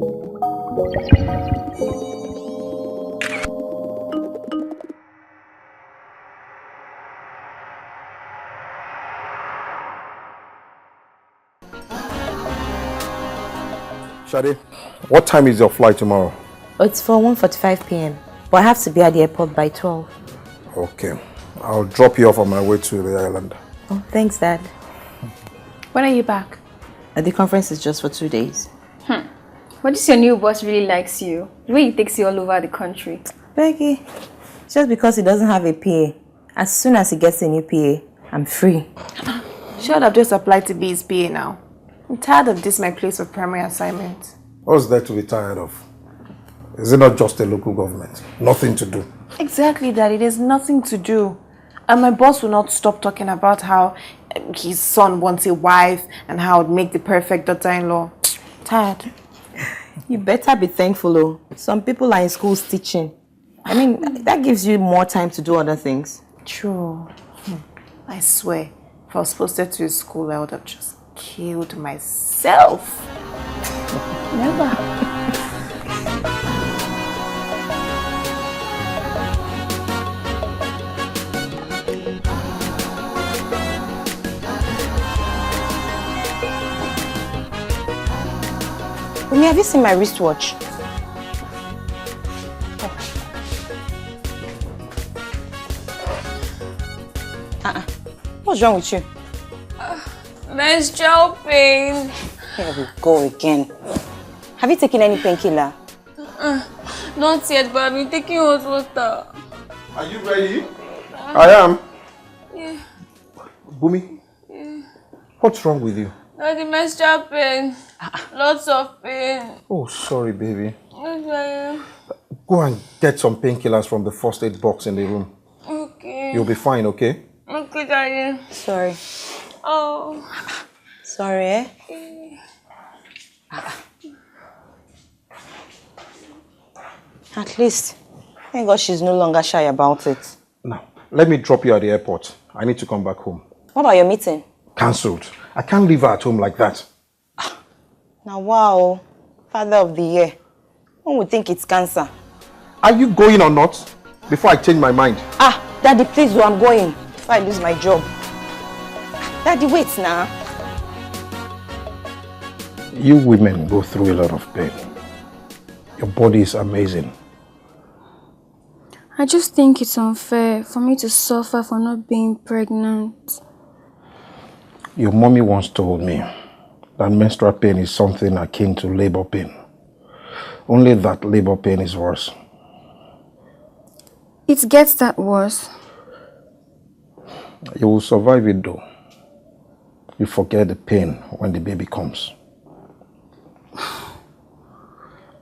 Shade, what time is your flight tomorrow? Oh, it's for 1:45 p.m. But I have to be at the airport by 12. Okay. I'll drop you off on my way to the island. Oh, thanks, Dad. When are you back? The conference is just for 2 days. But this your new boss really likes you. The way he takes you all over the country. Becky, just because he doesn't have a PA. As soon as he gets a new PA, I'm free. Should have just applied to be his PA now. I'm tired of this, my place of primary assignment. What's there to be tired of? Is it not just a local government? Nothing to do. Exactly, Daddy. There's nothing to do. And my boss will not stop talking about how his son wants a wife and how it would make the perfect daughter-in-law. Tired. You better be thankful, though. Some people are in schools teaching. I mean, that gives you more time to do other things. True. I swear, if I was posted to his school, I would have just killed myself. Never. Umi, have you seen my wristwatch? What's wrong with you? Menstrual pain. Here we go again. Have you taken any painkiller? Not yet, but I've been taking hot water. Are you ready? I am. Yeah. Bumi? Yeah. What's wrong with you? The menstrual pain. Lots of pain. Oh, sorry, baby. Go and get some painkillers from the first aid box in the room. Okay. You'll be fine, okay? Okay, Daddy. Sorry. Oh. Sorry, eh? At least, thank God she's no longer shy about it. Now, let me drop you at the airport. I need to come back home. What about your meeting? Cancelled. I can't leave her at home like that. Now, wow. Father of the year. One would think it's cancer. Are you going or not? Before I change my mind. Daddy, please, I'm going. Before I lose my job. Daddy, wait now. You women go through a lot of pain. Your body is amazing. I just think it's unfair for me to suffer for not being pregnant. Your mommy once told me that menstrual pain is something akin to labor pain. Only that labor pain is worse. It gets that worse. You will survive it though. You forget the pain when the baby comes.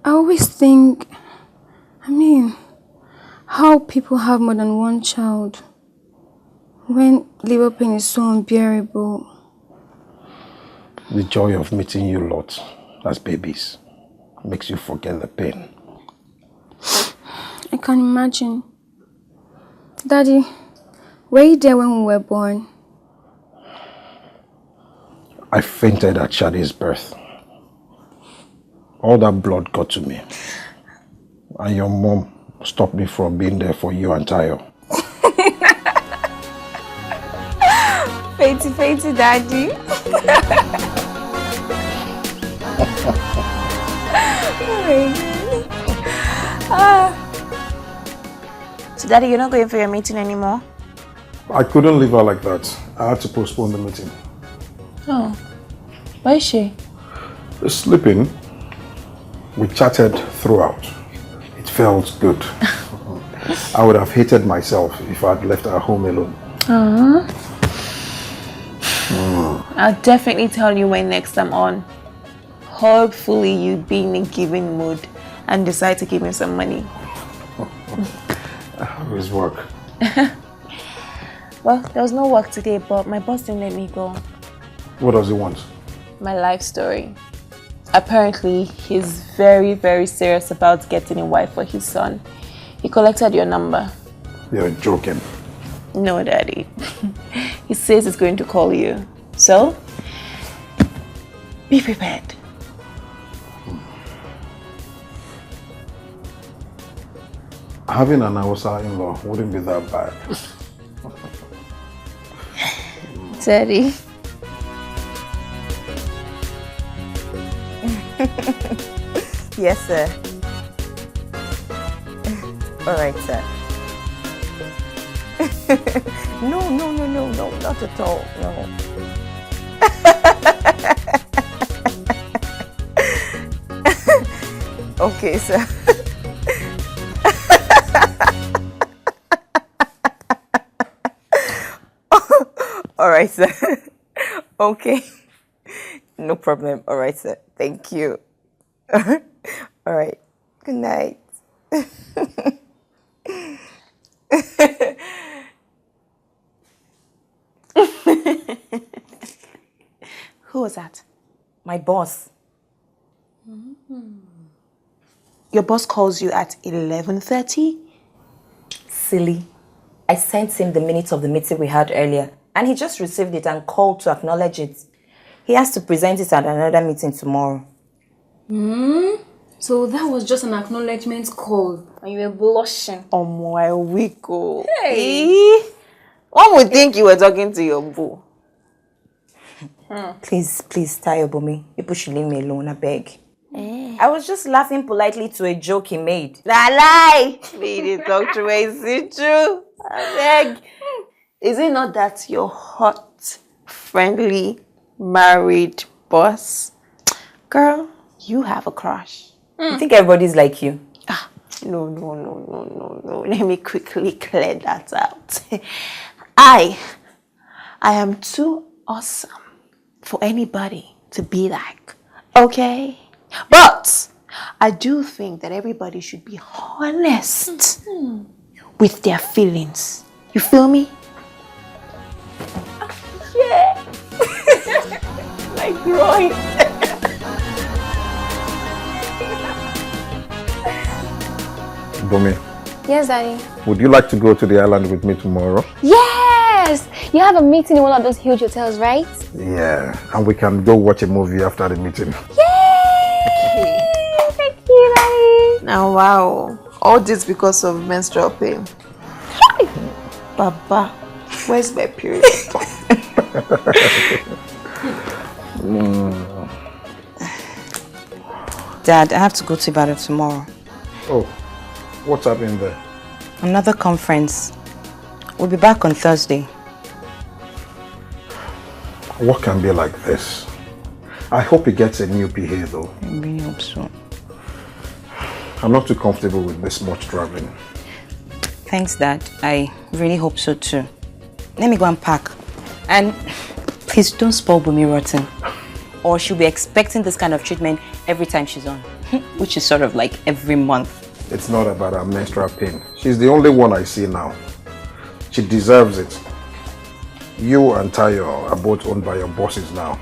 I always think, how people have more than one child when labor pain is so unbearable. The joy of meeting you lot as babies makes you forget the pain. I can imagine. Daddy, were you there when we were born? I fainted at Shade's birth. All that blood got to me. And your mom stopped me from being there for you and Tayo. Fainty, Daddy. So, Daddy, you're not going for your meeting anymore? I couldn't leave her like that. I had to postpone the meeting. Oh, why is she? Sleeping. We chatted throughout. It felt good. I would have hated myself if I had left her home alone. I'll definitely tell you when next I'm on. Hopefully you'd be in a giving mood and decide to give me some money. How is work? Well, there was no work today, but my boss didn't let me go. What does he want? My life story. Apparently, he's very, very serious about getting a wife for his son. He collected your number. You're joking. No, Daddy. He says he's going to call you. So, be prepared. Having an Hausa in-law wouldn't be that bad. Daddy. Yes, sir. All right, sir. No, not at all. No. Okay, sir. All right, sir. Okay. No problem. All right, sir. Thank you. All right. Good night. Who was that? My boss. Your boss calls you at 11:30? Silly. I sent him the minutes of the meeting we had earlier, and he just received it and called to acknowledge it. He has to present it at another meeting tomorrow. So that was just an acknowledgement call and you were blushing. Oh my wiggle. Hey. One would think you were talking to your boo. Please, Tayobomi. People should leave me alone, I beg. I was just laughing politely to a joke he made. Lie! Me didn't talk to me, is it true? I beg. Is it not that your hot, friendly, married boss? Girl, you have a crush. You think everybody's like you? No. Let me quickly clear that out. I am too awesome for anybody to be like, okay? But I do think that everybody should be honest with their feelings. You feel me? Yeah. Like growing. Bomi, Yes, Daddy. would you like to go to the island with me tomorrow? Yes! You have a meeting in one of those huge hotels, right? Yeah, and we can go watch a movie after the meeting. Yay! Thank you, Daddy. Now, wow. All this because of menstrual pain. Baba, where's my period? Dad, I have to go to Biodun tomorrow. Oh, what's happening there? Another conference. We'll be back on Thursday. What can be like this? I hope he gets a new PA though. I really hope so. I'm not too comfortable with this much traveling. Thanks, Dad. I really hope so too. Let me go and pack. And please don't spoil Bumi rotten. Or she'll be expecting this kind of treatment every time she's on. Which is sort of like every month. It's not about her menstrual pain. She's the only one I see now. She deserves it. You and Tayo are both owned by your bosses now.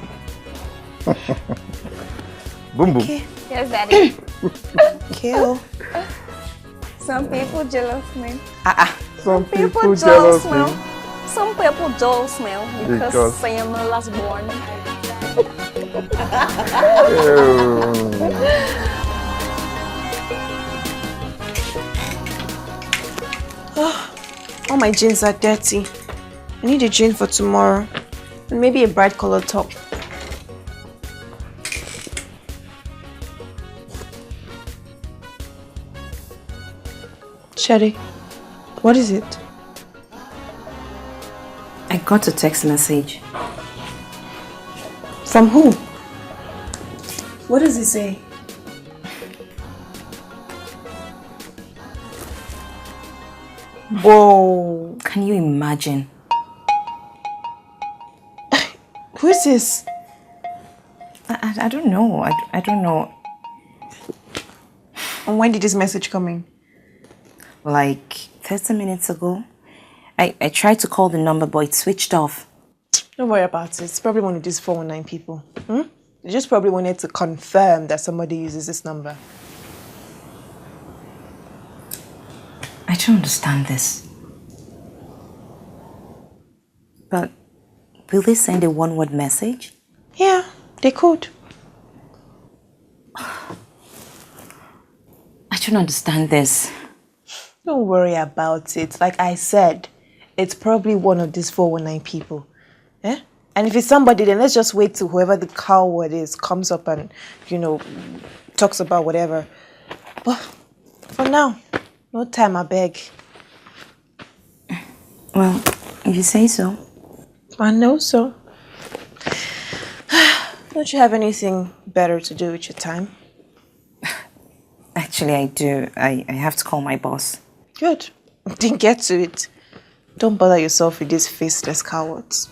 Boom boom. Okay. Yes, Daddy. Kill. Some people jealous me. Some people jealous me. Some people jealous me Because I am the last born. All my jeans are dirty. I need a jean for tomorrow. And maybe a bright colored top. Shadi, what is it? I got a text message. From who? What does it say? Whoa. Can you imagine? Who is this? I don't know. I don't know. And when did this message come in? Like 30 minutes ago. I tried to call the number, but it switched off. Don't worry about it. It's probably one of these 419 people. They just probably wanted to confirm that somebody uses this number. I don't understand this. But will they send a one-word message? Yeah, they could. I don't understand this. Don't worry about it. Like I said, it's probably one of these 419 people. Eh? And if it's somebody, then let's just wait till whoever the coward is comes up and, talks about whatever. But for now, no time, I beg. Well, if you say so. I know so. Don't you have anything better to do with your time? Actually, I do. I have to call my boss. Good. Didn't get to it. Don't bother yourself with these faceless cowards.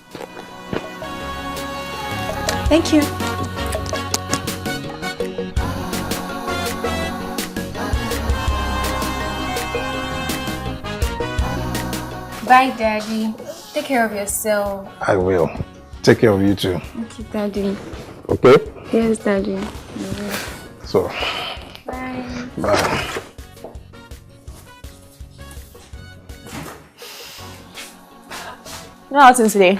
Thank you. Bye, Daddy. Take care of yourself. I will. Take care of you too. Okay, Daddy. Okay? Yes, Daddy. So, Bye. bye. No outing today.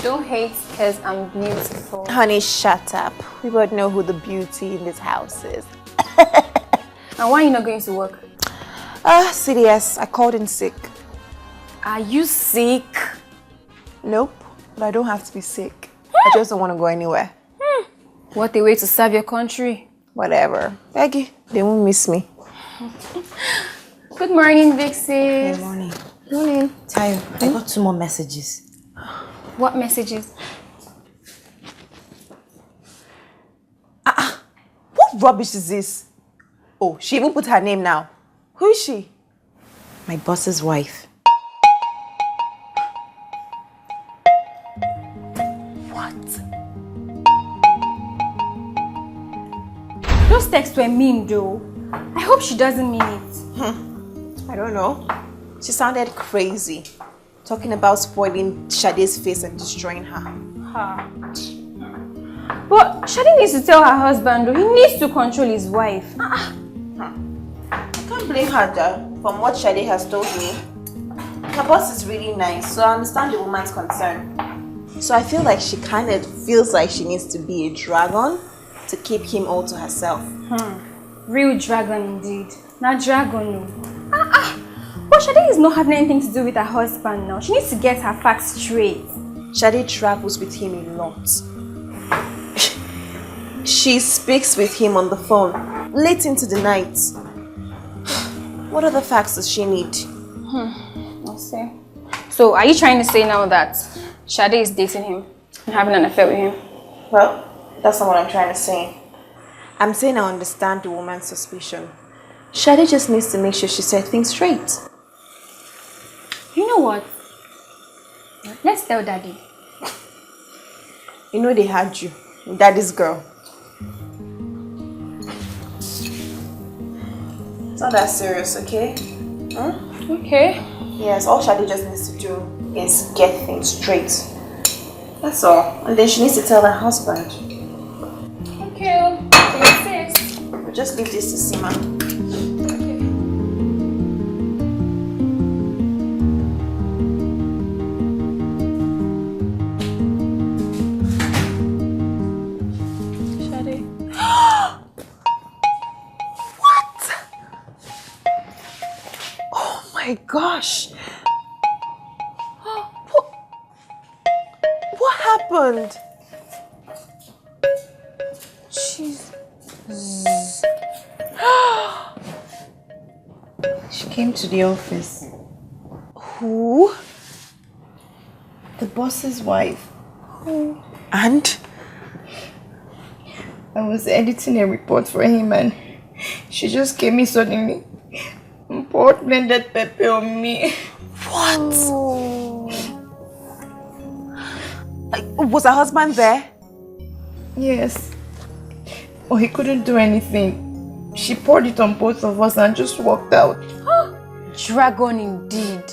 Don't hate because I'm beautiful. Honey, shut up. We both know who the beauty in this house is. And why are you not going to work? CDS. I called in sick. Are you sick? Nope, but I don't have to be sick. I just don't want to go anywhere. What a way to serve your country. Whatever. Peggy, they won't miss me. Good morning, Vixie. Good morning. Morning. Tayo, I got 2 more messages. What messages? What rubbish is this? Oh, she even put her name now. Who is she? My boss's wife. What? Those texts were mean, though. I hope she doesn't mean it. I don't know. She sounded crazy. Talking about spoiling Sade's face and destroying her. But Sade needs to tell her husband, though. He needs to control his wife. I can't blame her, though. From what Sade has told me, her boss is really nice, so I understand the woman's concern. So I feel like she kind of feels like she needs to be a dragon to keep him all to herself. Real dragon indeed. Not dragon, no. But Sade is not having anything to do with her husband now. She needs to get her facts straight. Sade travels with him a lot. She speaks with him on the phone, late into the night. What other facts does she need? I'll see. So, are you trying to say now that Sade is dating him and having an affair with him? Well, that's not what I'm trying to say. I'm saying I understand the woman's suspicion. Sade just needs to make sure she said things straight. You know what? Let's tell Daddy. You know they had you. Daddy's girl. It's not that serious, okay? Okay. Yes, all Sade just needs to do is get things straight. That's all. And then she needs to tell her husband. Okay. Yes. We'll just leave this to simmer. Okay. Sade. What? Oh my gosh. What happened? She came to the office. Who? The boss's wife. And? I was editing a report for him and she just came in suddenly. Poured blended pepper on me. What? Was her husband there? Yes. Oh, he couldn't do anything. She poured it on both of us and just walked out. Dragon indeed.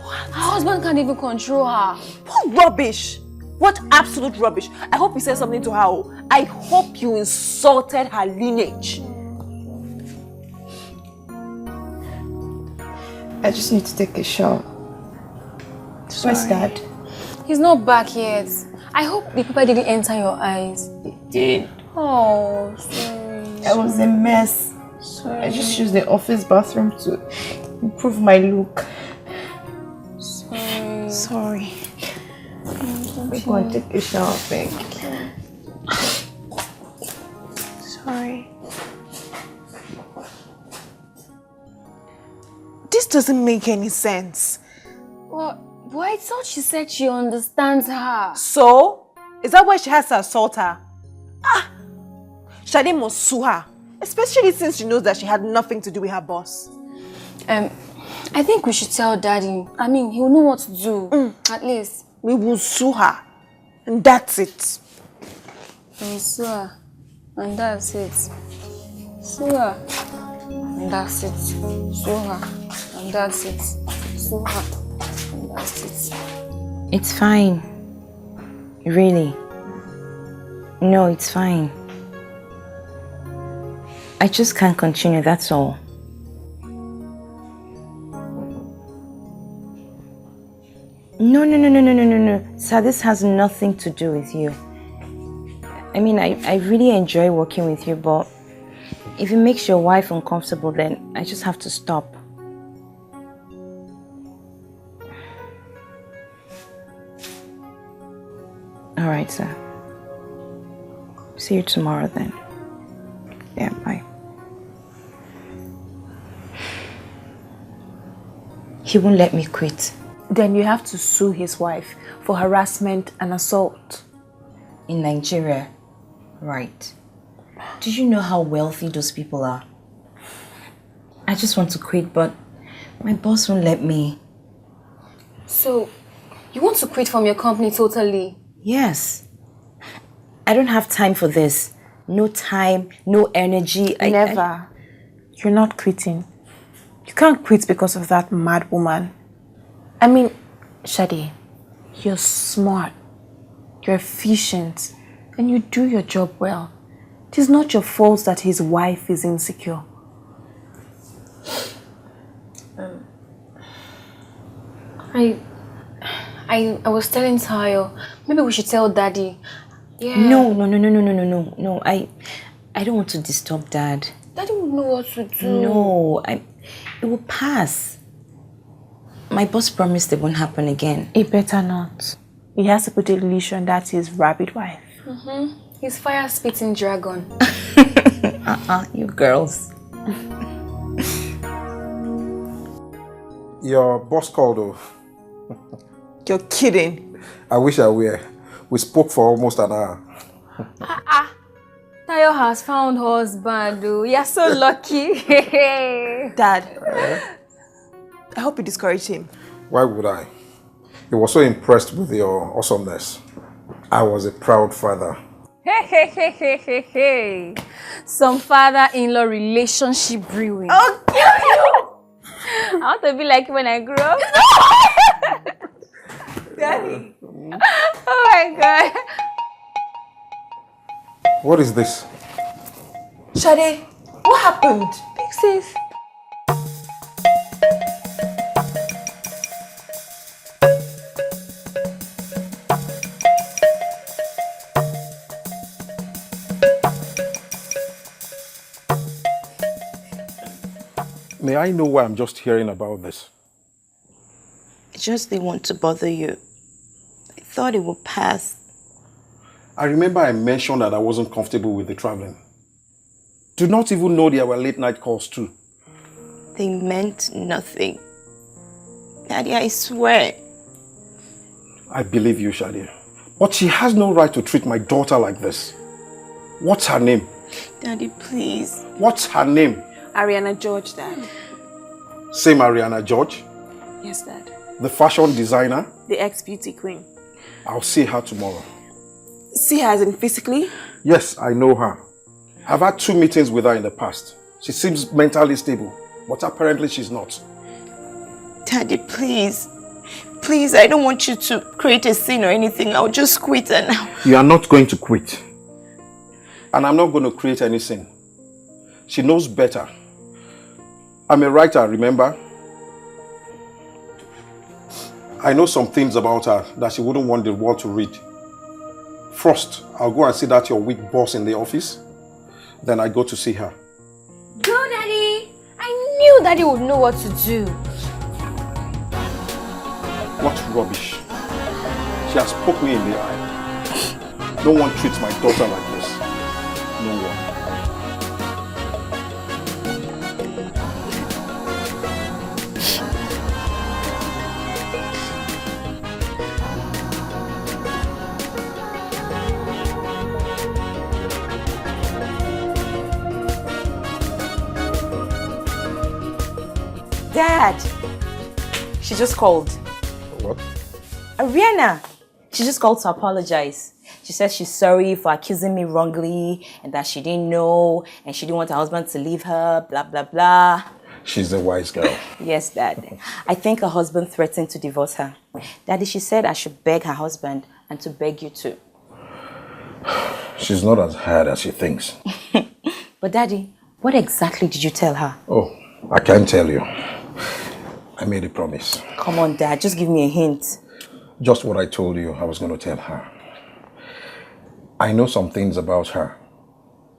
What? Her husband can't even control her. What rubbish! What absolute rubbish! I hope you said something to her. I hope you insulted her lineage. I just need to take a shower. Where's Dad? He's not back yet. I hope the paper didn't enter your eyes. It did. Oh, sorry. I was a mess. Sorry. I just used the office bathroom to improve my look. Sorry. We're going to take a shower, babe. Sorry. This doesn't make any sense. Well, but I thought she said she understands her. So? Is that why she has to assault her? Shade must sue her. Especially since she knows that she had nothing to do with her boss. I think we should tell Daddy. I mean, he'll know what to do. At least. We will sue her. And that's it. We'll sue her. And that's it. Sue her. And that's it. Sue her. And that's it. Sue her. And that's it. It's fine. Really. No, it's fine. I just can't continue, that's all. No. Sir, this has nothing to do with you. I mean, I really enjoy working with you, but if it makes your wife uncomfortable, then I just have to stop. All right, sir. See you tomorrow then. Yeah, bye. He won't let me quit. Then you have to sue his wife for harassment and assault. In Nigeria, right. Do you know how wealthy those people are? I just want to quit, but my boss won't let me. So, you want to quit from your company totally? Yes. I don't have time for this. No time, no energy. Never. You're not quitting. You can't quit because of that mad woman. I mean, Shade, you're smart, you're efficient, and you do your job well. It is not your fault that his wife is insecure. I was telling Tayo, maybe we should tell Daddy. Yeah. No. I don't want to disturb Dad. Daddy would know what to do. No, it will pass. My boss promised it won't happen again. It better not. He has to put a leash on that his rabbit wife. He's fire-spitting dragon. You girls. Your boss called though. You're kidding. I wish I were. We spoke for almost an hour. Tayo has found husband, though. You're so lucky. Dad, I hope you discouraged him. Why would I? He was so impressed with your awesomeness. I was a proud father. Hey. Some father-in-law relationship brewing. I'll kill you! I want to be like when I grew up. Daddy. Oh my God. What is this? Shade, what happened? Big sis. May I know why I'm just hearing about this? I just didn't want to bother you. I thought it would pass. I remember I mentioned that I wasn't comfortable with the traveling. Do not even know there were late night calls too. They meant nothing. Daddy, I swear. I believe you, Shadi. But she has no right to treat my daughter like this. What's her name? Daddy, please. What's her name? Ariana George, Dad. Same Ariana George? Yes, Dad. The fashion designer? The ex-beauty queen. I'll see her tomorrow. See her as in physically? Yes, I know her. I've had 2 meetings with her in the past. She seems mentally stable, but apparently she's not. Daddy, please. Please, I don't want you to create a scene or anything. I'll just quit and now. You are not going to quit. And I'm not going to create any scene. She knows better. I'm a writer, remember? I know some things about her that she wouldn't want the world to read. First, I'll go and see that your weak boss in the office. Then I go to see her. Go, Daddy. I knew knew Daddy would know what to do. What rubbish. She has poked me in the eye. No one treats my daughter like this. No one. Dad! She just called. What? Ariana! She just called to apologize. She said she's sorry for accusing me wrongly and that she didn't know and she didn't want her husband to leave her, blah, blah, blah. She's a wise girl. Yes, Dad. I think her husband threatened to divorce her. Daddy, she said I should beg her husband and to beg you too. She's not as hard as she thinks. But Daddy, what exactly did you tell her? Oh, I can't tell you. I made a promise. Come on, Dad, just give me a hint. Just what I told you I was going to tell her. I know some things about her.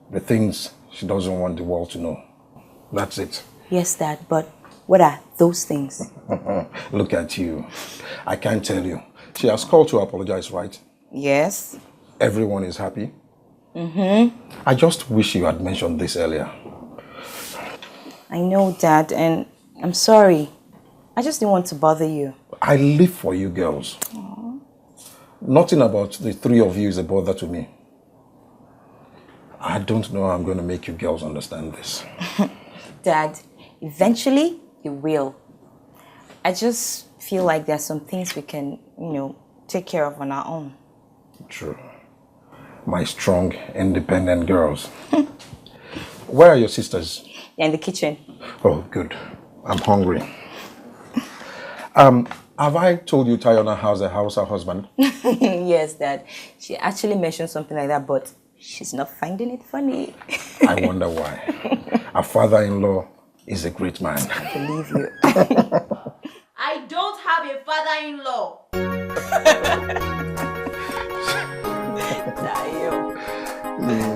The things she doesn't want the world to know. That's it. Yes, Dad, but what are those things? Look at you. I can't tell you. She has called to apologize, right? Yes. Everyone is happy? I just wish you had mentioned this earlier. I know, Dad, and I'm sorry. I just didn't want to bother you. I live for you girls. Aww. Nothing about the three of you is a bother to me. I don't know how I'm going to make you girls understand this. Dad, eventually you will. I just feel like there's some things we can, take care of on our own. True. My strong, independent girls. Where are your sisters? They're in the kitchen. Oh, good. I'm hungry. Have I told you Tayona has a house, her husband? Yes, Dad. She actually mentioned something like that, but she's not finding it funny. I wonder why. Her father-in-law is a great man. I believe you. I don't have a father-in-law. Tayo.